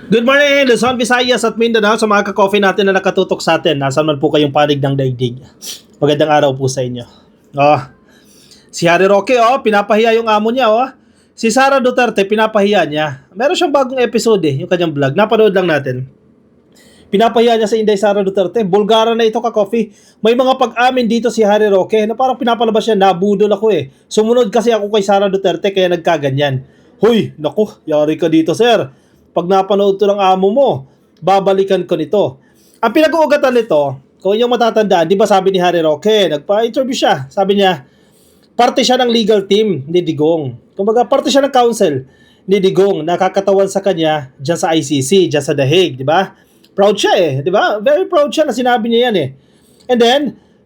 Good morning, Luzon, Visayas at Mindanao sa mga ka-coffee natin na nakatutok sa atin. Nasaan man po kayong panig ng daigdig. Magandang araw po sa inyo. Oh, si Harry Roque, pinapahiya yung amo niya, Si Sara Duterte, pinapahiya niya. Meron siyang bagong episode yung kanyang vlog. Napanood lang natin. Pinapahiya niya sa Inday Sara Duterte. Bulgara na ito ka-coffee. May mga pag-amin dito si Harry Roque na parang pinapalabas siya, nabudol ako Sumunod kasi ako kay Sara Duterte kaya nagkaganyan. Hoy, naku, yari ka dito sir. Pag napanood to ng amo mo, babalikan ko nito. Ang pinag-uugatan nito, kung inyong matatandaan, di ba sabi ni Harry Roque, nagpa-interview siya. Sabi niya, parte siya ng legal team ni Digong. Kumbaga, parte siya ng counsel ni Digong. Nakakatawan sa kanya dyan sa ICC, dyan sa The Hague, di ba? Proud siya di ba? Very proud siya na sinabi niya yan And then,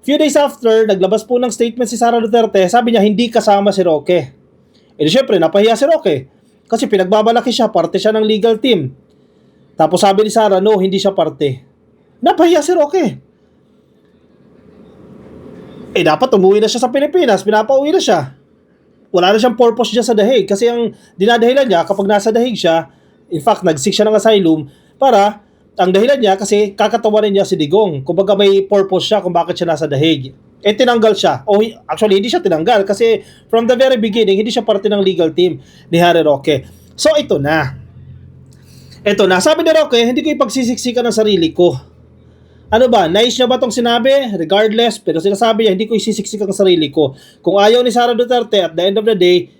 few days after, naglabas po ng statement si Sara Duterte, sabi niya, hindi kasama si Roque. Syempre, napahiya si Roque. Kasi pinagbabalaki siya, parte siya ng legal team. Tapos sabi ni Sara, no, hindi siya parte. Napahiya si Roque. Dapat umuwi na siya sa Pilipinas, pinapauwi na siya. Wala na siyang purpose dyan sa The Hague. Kasi ang dinadahilan niya, kapag nasa The Hague siya, in fact, nag-seek siya ng asylum, para, ang dahilan niya, kasi kakatawanin niya si Digong. Kumbaga may purpose siya kung bakit siya nasa The Hague. Tinanggal siya. Actually, hindi siya tinanggal kasi from the very beginning, hindi siya parte ng legal team ni Harry Roque. So, ito na. Sabi ni Roque, hindi ko ipagsisiksikan ng sarili ko. Ano ba? Nice niya ba itong sinabi? Regardless, pero sinasabi niya, hindi ko isisiksikan ng sarili ko. Kung ayaw ni Sara Duterte, at the end of the day,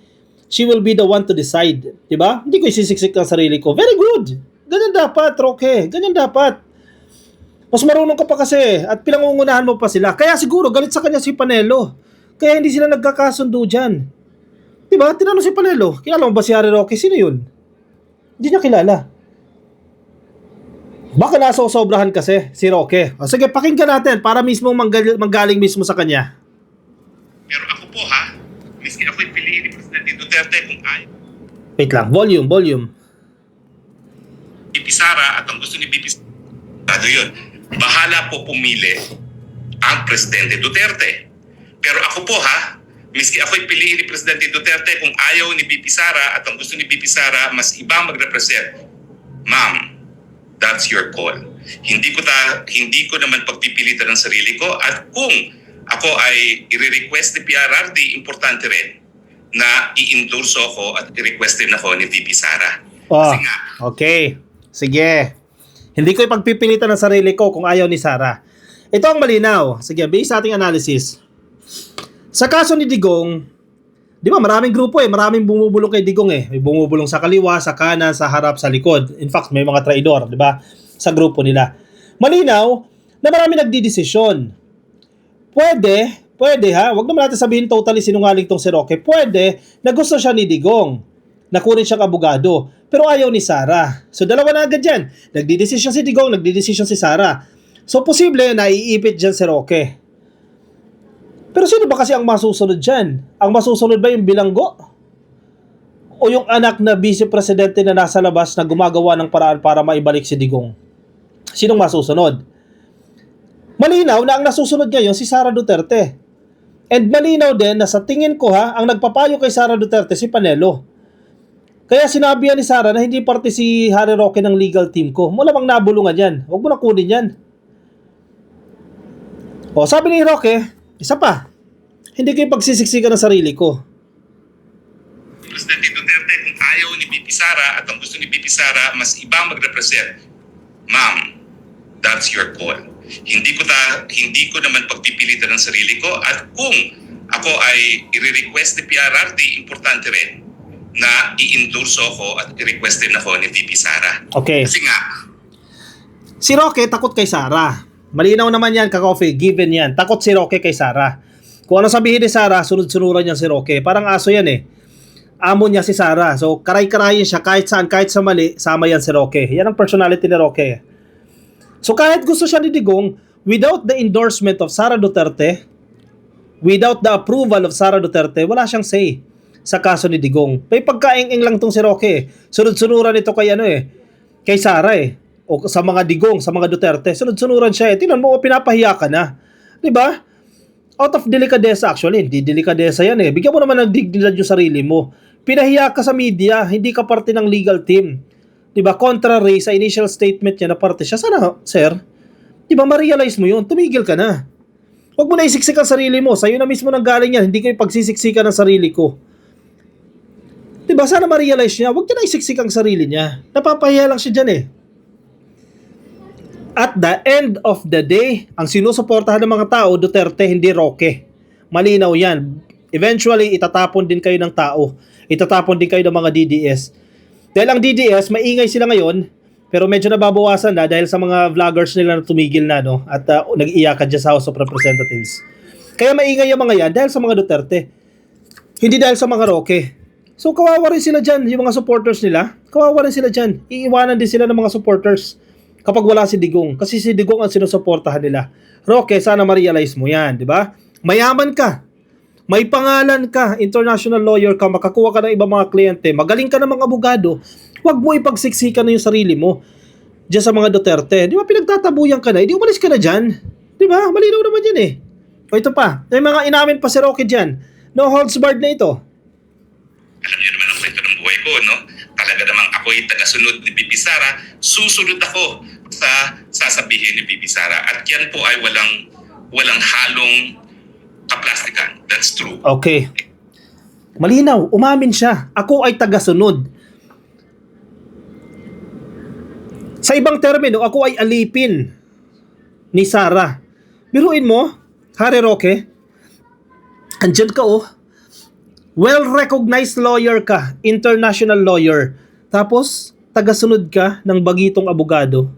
she will be the one to decide. Diba? Hindi ko isisiksik ng sarili ko. Very good. Ganyan dapat, Roque. Ganyan dapat. Mas marunong ka pa kasi at pinangungunahan mo pa sila. Kaya siguro galit sa kanya si Panelo. Kaya hindi sila nagkakasundo dyan. Diba? Tinanong si Panelo, kilala mo ba si Harry Roque? Sino yun? Hindi niya kilala. Baka nasosobrahan kasi si Roque. Sige, pakinggan natin para mismo manggaling mismo sa kanya. Pero ako po miski ako'y piliin ni Presidente Duterte kung ayaw. Wait lang, volume. BP Sara at ang gusto ni BP Sara, yun. Bahala po pumili ang Presidente Duterte. Pero ako po miski ako'y piliin ni Presidente Duterte kung ayaw ni BP Sara at ang gusto ni BP Sara mas ibang mag-represent. Ma'am, that's your call. Hindi ko naman pagpipilitan ng sarili ko at kung ako ay i-request ni PRRD, importante rin na i-endorse ako at i-request din ako ni VP Sara. Kasi nga, okay. Sige. Hindi ko ipagpipilitan ng sarili ko kung ayaw ni Sara. Ito ang malinaw. Sige, based sa ating analysis. Sa kaso ni Digong, di ba maraming grupo maraming bumubulong kay Digong May bumubulong sa kaliwa, sa kanan, sa harap, sa likod. In fact, may mga traidor, di ba? Sa grupo nila. Malinaw na marami nagdidesisyon. Pwede wag naman natin sabihin totally sinungaling tong si Roque. Pwede na gusto siya ni Digong. Nakunin siyang abogado. Pero ayaw ni Sara. So dalawa na agad yan. Nagdidesisyon si Digong, nagdidesisyon si Sara. So posible na iipit dyan si Roque. Pero sino ba kasi ang masusunod dyan? Ang masusunod ba yung bilanggo? O yung anak na vice-presidente na nasa labas na gumagawa ng paraan para maibalik si Digong? Sinong masusunod? Malinaw na ang nasusunod ngayon si Sara Duterte. And malinaw din na sa tingin ko ang nagpapayo kay Sara Duterte si Panelo. Kaya sinabi ni Sara na hindi parte si Harry Roque ng legal team ko. Malamang nabulungan yan. Huwag mo na kunin yan. Sabi ni Roque, isa pa, hindi ko ipagsisiksikan ng sarili ko. Presidente Duterte kung ayaw ni BP Sara at ang gusto ni BP Sara mas ibang mag-represent. Ma'am, that's your call. Hindi ko naman pagpipilitan ng sarili ko at kung ako ay i-request ni PRRD, importante rin na i-endorse ako at i-request din ako ni VP Sara. Okay. Kasi nga, si Roque takot kay Sara. Malinaw naman yan, ka-coffee. Given yan. Takot si Roque kay Sara. Kung ano sabihin ni Sara, sunod-sunuran niya si Roque. Parang aso yan Amo niya si Sara. So, karay-karayin siya kahit saan, kahit sa mali, sama yan si Roque. Yan ang personality ni Roque. So, kahit gusto siya ni Digong, without the endorsement of Sara Duterte, without the approval of Sara Duterte, wala siyang say sa kaso ni Digong. May pagkaing-ing lang tong si Roque. Sunod-sunuran ito kay kay Sara o sa mga Digong, sa mga Duterte. Sunod-sunuran siya Tingnan mo, pinapahiya ka na. 'Di ba? Out of delicadeza actually. Hindi delicadeza yan Bigyan mo naman ng dignidad yung sarili mo. Pinahiya ka sa media, hindi ka parte ng legal team. 'Di ba? Contrary sa initial statement niya na parte siya. Sana, sir, 'di ba, ma-realize mo 'yun. Tumigil ka na. Huwag mo na isiksik ang sarili mo. Sa'yo na mismo nang galing yan. Hindi ko ipagsisiksikan ng sarili ko. 'Di ba? Sana ma-realize niya. Huwag niya na isiksik ang sarili niya. Napapahiya lang siya dyan eh. At the end of the day, ang sinusuportahan ng mga tao, Duterte, hindi Roque. Malinaw yan. Eventually, itatapon din kayo ng tao. Itatapon din kayo ng mga DDS. Dahil ang DDS, maingay sila ngayon, pero medyo nababawasan na dahil sa mga vloggers nila na tumigil na, no? At nag-iyakan dyan sa House of Representatives. Kaya maingay yung mga yan dahil sa mga Duterte. Hindi dahil sa mga Roque. So kawawa rin sila dyan, yung mga supporters nila. Kawawa rin sila dyan. Iiwanan din sila ng mga supporters kapag wala si Digong. Kasi si Digong ang sinusuportahan nila. Roque, sana ma-realize mo yan, di ba? Mayaman ka. May pangalan ka, international lawyer ka, makakuha ka ng ibang mga kliyente, magaling ka ng mga abogado, huwag mo ipagsiksikan na yung sarili mo diyan sa mga Duterte. Di ba pinagtatabuyan ka na? Hindi umalis ka na dyan. Di ba? Malinaw naman yan eh. O ito pa, may mga inamin pa si Roque dyan. No holds barred na ito. Alam niyo naman ang kwento ng buhay ko, no? Talaga namang ako'y tagasunod ni Bibi Sara, susunod ako sa sasabihin ni Bibi Sara. At yan po ay walang halong kaplastikan. That's true. Okay. Malinaw, umamin siya. Ako ay tagasunod. Sa ibang termino, ako ay alipin ni Sara. Biruin mo, Harry Roque, andyan ka oh. Well-recognized lawyer ka, international lawyer. Tapos, tagasunod ka ng bagitong abogado.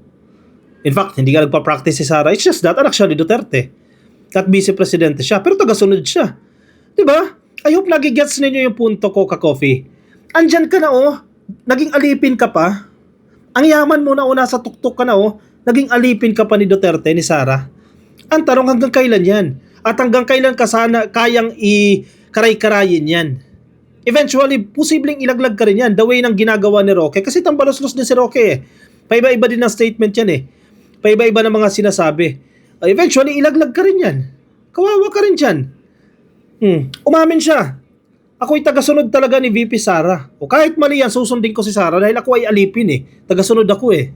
In fact, hindi ka nagpa-practice si Sara. It's just that, anak siya ni Duterte. At vice-presidente siya, pero tagasunod siya. Diba? I hope nagigets ninyo yung punto ko, ka-coffee. Andyan ka na oh, naging alipin ka pa. Ang yaman mo na oh, nasa tuktok ka na oh, naging alipin ka pa ni Duterte, ni Sara. Ang tanong hanggang kailan yan? At hanggang kailan ka sana kayang karay-karayin yan? Eventually, posibleng ilaglag ka rin yan, the way ng ginagawa ni Roque. Kasi tambalos-los din si Roque eh. Paiba-iba din ang statement yan eh. Paiba-iba ng mga sinasabi. Eventually, ilaglag ka rin yan. Kawawa ka rin dyan. Umamin siya. Ako'y tagasunod talaga ni VP Sara. O kahit mali yan, susundin ko si Sara dahil ako ay alipin eh. Tagasunod ako eh.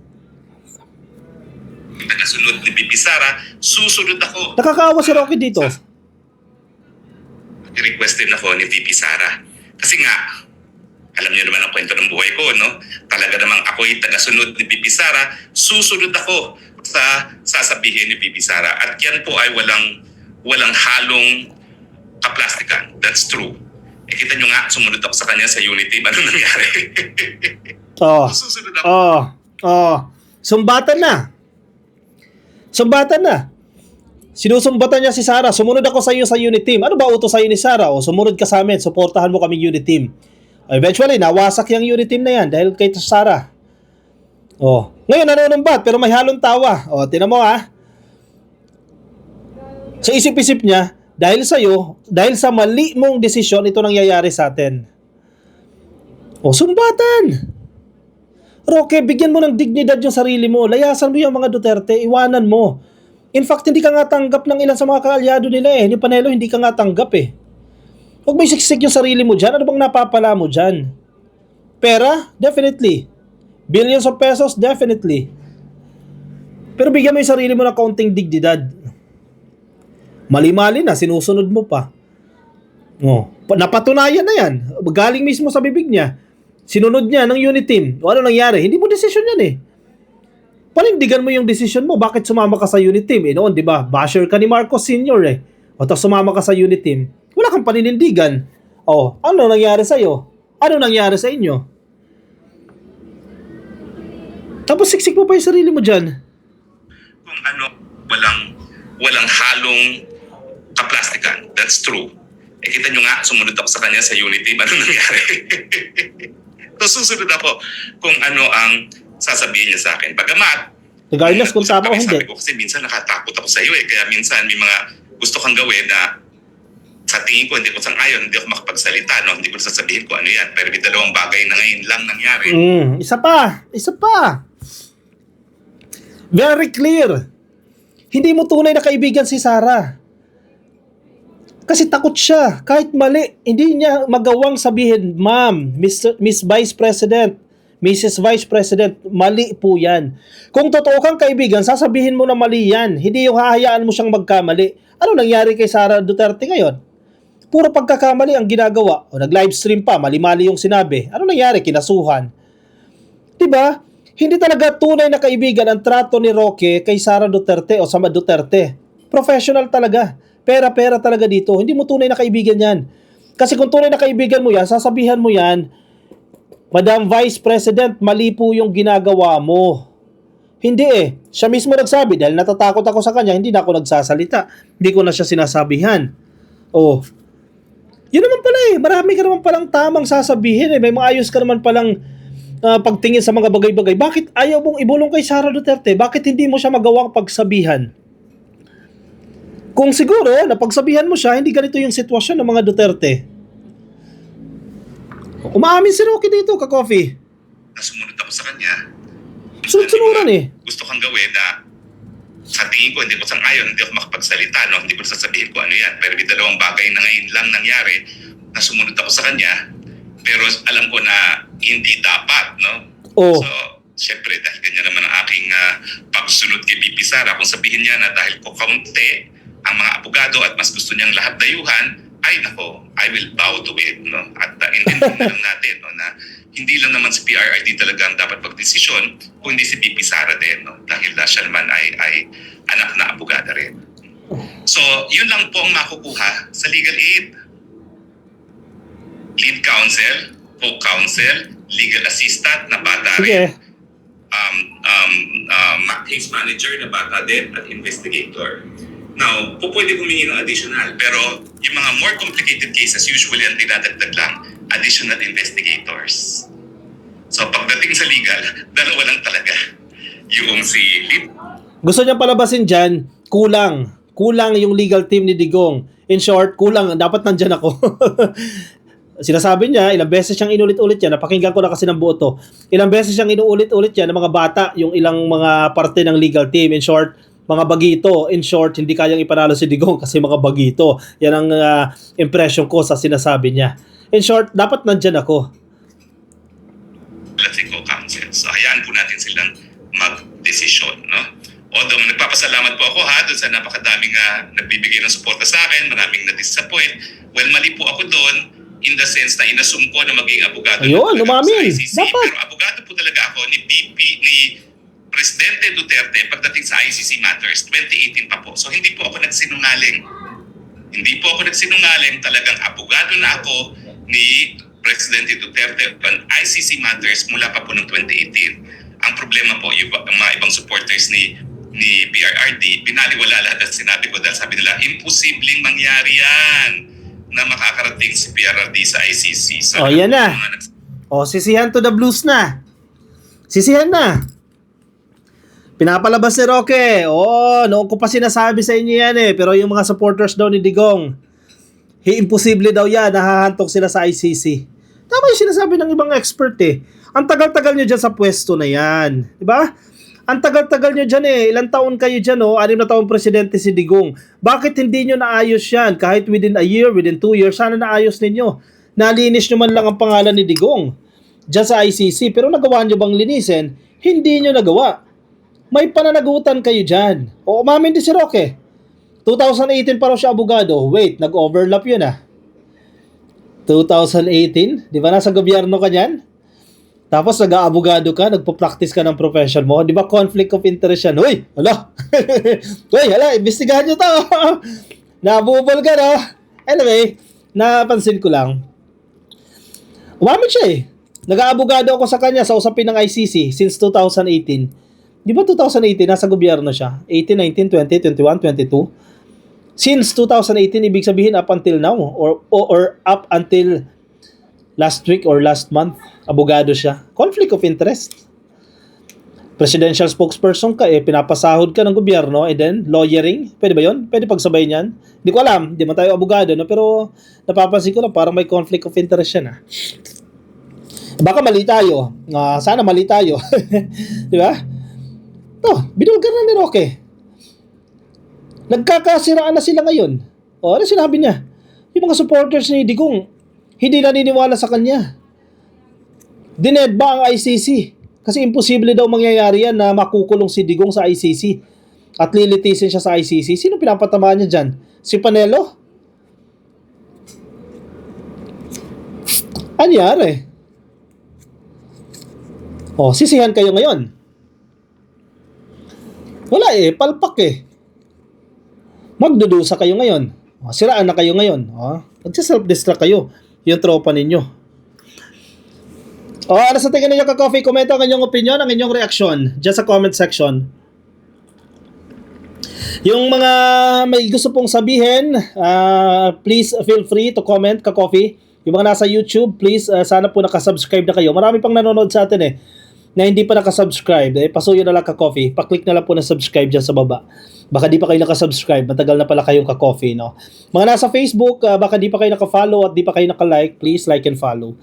Tagasunod ni Bibi Sara, susunod ako. Nakakaawa si Roque dito. I-request din ako ni VP Sara. Kasi nga, alam niyo naman ang kwento ng buhay ko, no? Talaga namang ako'y tagasunod ni Bibi Sara, susunod ako sa sasabihin ni Bibi Sara. At yan po ay walang halong kaplastikan. That's true. Eh, kita nyo nga, sumunod ako sa kanya sa Unity. Ano nangyari? Susunod ako. Sumbatan na. Sumbatan na. Sinusumbatan niya si Sara. Sumunod ako sa iyo sa unit team. Ano ba utos sa iyo ni Sara? O sumunod ka sa amin. Suportahan mo kami unit team. Eventually, nawasak yung unit team na yan dahil kay Sara. Ngayon nanunumbat pero may halong tawa. Tinan mo ha. Sa isip-isip niya, dahil sa iyo, dahil sa mali mong desisyon, ito nangyayari sa atin. Sumbatan. Roque, bigyan mo ng dignidad yung sarili mo. Layasan mo yung mga Duterte. Iwanan mo. In fact, hindi ka nga tanggap ng ilan sa mga kaalyado nila eh. Ni Panelo, hindi ka nga tanggap eh. Huwag mo isiksik yung sarili mo dyan. Ano bang napapala mo dyan? Pera? Definitely. Billions of pesos? Definitely. Pero bigyan mo yung sarili mo ng kaunting dignidad. Mali-mali na, sinusunod mo pa. Napatunayan na yan. Galing mismo sa bibig niya. Sinunod niya ng unit team. Ano nangyari? Hindi mo desisyon yan eh. Panindigan mo yung desisyon mo. Bakit sumama ka sa unit team? Noon, di ba? Basher ka ni Marcos Sr. eh. Tapos sumama ka sa unit team. Wala kang paninindigan. Ano nangyari sa'yo? Ano nangyari sa inyo? Tapos siksik mo pa yung sarili mo dyan. Kung ano, walang halong kaplastikan. That's true. Eh, kita nyo nga, sumunod ako sa kanya sa Unity. Ano nangyari? So, susunod ako kung ano ang sasabihin niya sa akin. Bagamat, regardless kung tama o hindi. Sabi ko kasi minsan nakatakot ako sa iyo eh. Kaya minsan may mga gusto kang gawin na sa tingin ko hindi ko sang-ayon, hindi ako makapagsalita, no? Hindi ko sasabihin ko ano yan. Pero may dalawang bagay na ngayon lang nangyari. Isa pa. Very clear. Hindi mo tunay na kaibigan si Sara. Kasi takot siya. Kahit mali, hindi niya magawang sabihin, Ma'am, Miss Vice President, Mrs. Vice President, mali po yan. Kung totoo kang kaibigan, sasabihin mo na mali yan. Hindi yung hahayaan mo siyang magkamali. Ano nangyari kay Sara Duterte ngayon? Puro pagkakamali ang ginagawa. O nag-livestream pa, mali-mali yung sinabi. Ano nangyari? Kinasuhan. Diba? Hindi talaga tunay na kaibigan ang trato ni Roque kay Sara Duterte o Sama Duterte. Professional talaga. Pera-pera talaga dito. Hindi mo tunay na kaibigan yan. Kasi kung tunay na kaibigan mo yan, sasabihan mo yan, Madam Vice President, mali po yung ginagawa mo. Hindi eh. Siya mismo nagsabi, dahil natatakot ako sa kanya, hindi na ako nagsasalita. Hindi ko na siya sinasabihan. Oh. Yun naman pala eh. Marami ka naman palang tamang sasabihin eh. May maayos ka naman palang pagtingin sa mga bagay-bagay. Bakit ayaw mong ibulong kay Sara Duterte? Bakit hindi mo siya magawang pagsabihan? Kung siguro, napagsabihan mo siya, hindi ganito yung sitwasyon ng mga Duterte. Umaamin si Roque dito, ka-coffee. Nasumunod ako sa kanya. Sunod-sunuran eh. Gusto kang gawin na sa tingin ko, hindi ko sang-ayon, hindi ako makapagsalita, no? Hindi ko sasabihin ko ano yan. Pero may dalawang bagay na ngayon lang nangyari na sumunod ako sa kanya. Pero alam ko na hindi dapat, no? Oh. So, syempre, dahil ganyan naman ang aking pagsunod kay BP Sara, kung sabihin niya na dahil ko kaunti ang mga abogado at mas gusto niyang lahat dayuhan, ay nako, I will bow to it, no? At intindihin na lang natin, no, na hindi lang naman si PRRD talaga ang dapat magdesisyon, kundi si BP Sara din, no? Dahil siya naman ay anak na abogada rin. So, yun lang po ang makukuha sa legal aid. Lead counsel, co-counsel, legal assistant na bata rin, Sige. case manager na bata din, at investigator. Now, pwede humingi ng additional, pero yung mga more complicated cases, usually ang dinadagdag lang, additional investigators. So pagdating sa legal, dalawa lang talaga. Yung si lead. Gusto niya palabasin dyan, kulang. Kulang yung legal team ni Digong. In short, kulang. Dapat nandyan ako. Sinasabi niya, ilang beses siyang inulit-ulit yan. Napakinggan ko na kasi ng buo to. Ilang beses siyang inuulit-ulit yan ng mga bata, yung ilang mga parte ng legal team. In short, mga bagito. In short, hindi kayang ipanalo si Digong kasi mga bagito. Yan ang impression ko sa sinasabi niya. In short, dapat nandyan ako. Let's say co-counsel. So hayaan po natin silang mag-desisyon, no? Although nagpapasalamat po ako doon sa napakadaming nagbibigay ng suporta sa akin, maraming na-disappoint. Well, mali po ako doon in the sense na inassume ko na maging abogado. Ayun, umamin. Dapat. Pero abogado po talaga ako ni Presidente Duterte pagdating sa ICC Matters, 2018 pa po. So hindi po ako nagsinungaling. Talagang abogado na ako ni Presidente Duterte on ICC Matters mula pa po noong 2018. Ang problema po, yung mga ibang supporters ni PRRD, binaliwala lahat at sinabi ko dahil sabi nila, imposibleng mangyari yan na makakarating si PRRD sa ICC. So, Yan na. Sisihan to the blues na. Sisihan na. Pinapalabas ni Roque. Noon ko pa sinasabi sa inyo yan eh. Pero yung mga supporters daw ni Digong, imposible daw yan. Nahahantok sila sa ICC. Tama yung sinasabi ng ibang expert eh. Ang tagal-tagal nyo dyan sa pwesto na yan. Diba? Ang tagal-tagal nyo dyan eh. Ilang taon kayo dyan 6 na taong presidente si Digong. Bakit hindi nyo naayos yan? Kahit within a year, within 2 years, sana naayos ninyo. Nalinis nyo man lang ang pangalan ni Digong dyan sa ICC. Pero nagawa nyo bang linisin? Hindi nyo nagawa. May pananagutan kayo dyan. Umamin din si Roque. 2018 pa raw siya abogado. Wait, nag-overlap yun 2018? Di ba nasa gobyerno ka dyan? Tapos nag-aabogado ka, nagpo-practice ka ng profession mo. Di ba conflict of interest yan? Uy, hala. Uy, hala, imbestigahan nyo to. Nabubol ka na. Anyway, napansin ko lang. Umamin siya eh. Nag-aabogado ako sa kanya sa usapin ng ICC since 2018. Di ba 2018, nasa gobyerno siya? 18, 19, 20, 21, 22? Since 2018, ibig sabihin up until now, or up until last week or last month, abogado siya. Conflict of interest. Presidential spokesperson ka, pinapasahod ka ng gobyerno, and then lawyering. Pwede ba yun? Pwede pagsabay niyan? Hindi ko alam, hindi man tayo abogado, no? Pero napapansin ko lang, parang may conflict of interest yan. Baka mali tayo. Sana mali tayo. Di ba? Binulgar na ni Roque. Nagkakasiraan na sila ngayon. Ano sinabi niya? Yung mga supporters ni Digong, hindi naniniwala sa kanya. Dined ba ang ICC? Kasi imposible daw mangyayari yan na makukulong si Digong sa ICC at lilitisin siya sa ICC. Sino pinapatamaan niya dyan? Si Panelo? Anyari? Oh, sisihan kayo ngayon. Wala palpak Magdudusa kayo ngayon. Oh, siraan na kayo ngayon. Oh, nagsa-self-destruct kayo. Yung tropa ninyo. Oh, ano sa tingin ninyo ka-coffee? Komento ang inyong opinion, ang inyong reaksyon dyan sa comment section. Yung mga may gusto pong sabihin, please feel free to comment ka-coffee. Yung mga nasa YouTube, please, sana po nakasubscribe na kayo. Marami pang nanonood sa atin na hindi pa nakasubscribe. Pasuyo na lang ka-coffee. Pa-click na lang po na subscribe dyan sa baba. Baka di pa kayo nakasubscribe. Matagal na pala kayong ka-coffee, no? Mga nasa Facebook, baka di pa kayo naka-follow at di pa kayo naka-like, please like and follow.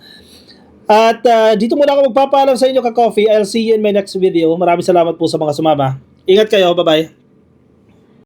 At dito muna ako magpapaalam sa inyo ka-coffee. I'll see you in my next video. Maraming salamat po sa mga sumama. Ingat kayo. Bye-bye.